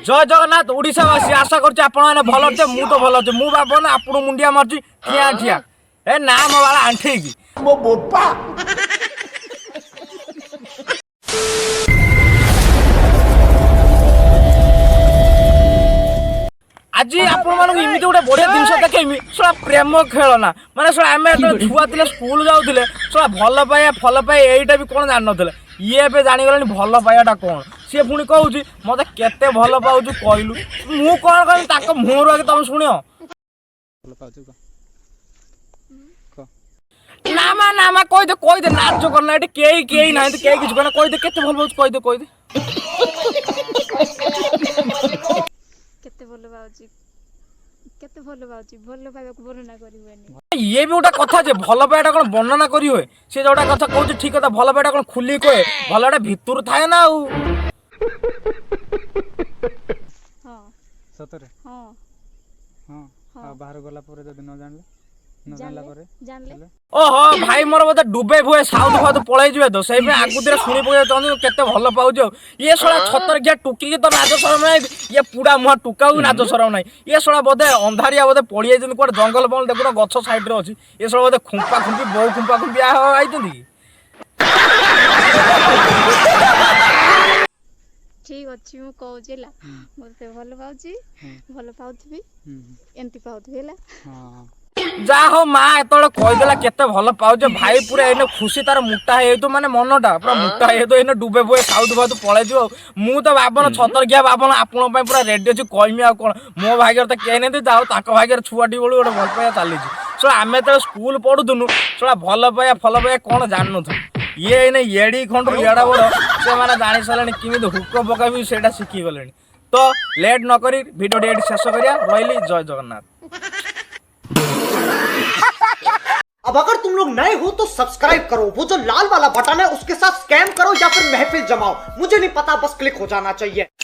जय जगन्नाथ ओडिशावासी आशा करछि आपण माने भलो छे मु तो भलो छे मु बाबन आपण मुंडिया मारछि ठिया ठिया ए ना मो वाला आंठी की मो बोपा आज आपण मानक इमिति गोटे बढ़िया जिनस देखेमी सला प्रेम खेलना माने सला आमे छुआ थिले स्कूल जाउथिले सला भल पाया फल पाए एइटा भी कोन जान नथिले ये बे जानि गलनी भल पायाटा कोन से पुणी कहूँ मत केते भल पाऊँ कहलु मु कौन कह ताक मुहर आगे तुम शुण नामा कहीदे नाच करना ये कई ना कई किसी कहना कहीदे केते भल पाऊँ कहीदे ये भी गोटा कथा जे भल पाइटा कौन वर्णना करी हुए से जोटा कथा कहूँ ठीक कथा भल पाइटा कौन खुली कहे भलटा भितर थाए ना आउ सतरे हाँ हाँ बाहर गला पर जदी न जानला पर ओहो भाई मोर बोधे डुबे भुए साउथ फाउथ पळै जिवे तो सेइ आगु दिरे सुनी पके तने केते भल पाउछ ये सोला छतर गया टुकी के तो नाच शरम नै ये पूरा मुहा टुकाउ नाच शरम नै ये सोला बोधे अंधारिया बोधे पड़ी जाय जन कोड जंगल बंगल देखुन गछ साइड रे अछि ये सोला बोधे खुंपा खुंपी बहु खुंपा खुंपी आइ जंदी ठीक अछि मु कहउजेला मते भल पाउथबी एंती पाउथबी हला हां जा हो माँ एतले कहीदेला केते भल पाउछ भाई पूरा एने खुशी तार मुटा हे तो माने मनटा पूरा मुटा हे तो एने डुबे बुए साउथ फाउथ पळै जिवो मु तो बाबन छतर गया बाबन आपण पय पूरा रेडी अछि कहमी आ कोन मो भाग्यर त केने दे जाओ ताक भाग्यर छुआटी बोलू गोटे भल पाया चली सो आमे त स्कूल पढुथुनु सोला भल पाया फल पाया कोन जाननु ये एने येडी खंड येडा बड़ से माने जानि सलेनी किमित हुक पकाबी सेटा शिखि गलेनी तो लेट न करी वीडियो डेट शेष करिया रहिली जय जगन्नाथ। अब अगर तुम लोग नए हो तो सब्सक्राइब करो, वो जो लाल वाला बटन है उसके साथ स्कैम करो या फिर महफिल जमाओ, मुझे नहीं पता, बस क्लिक हो जाना चाहिए।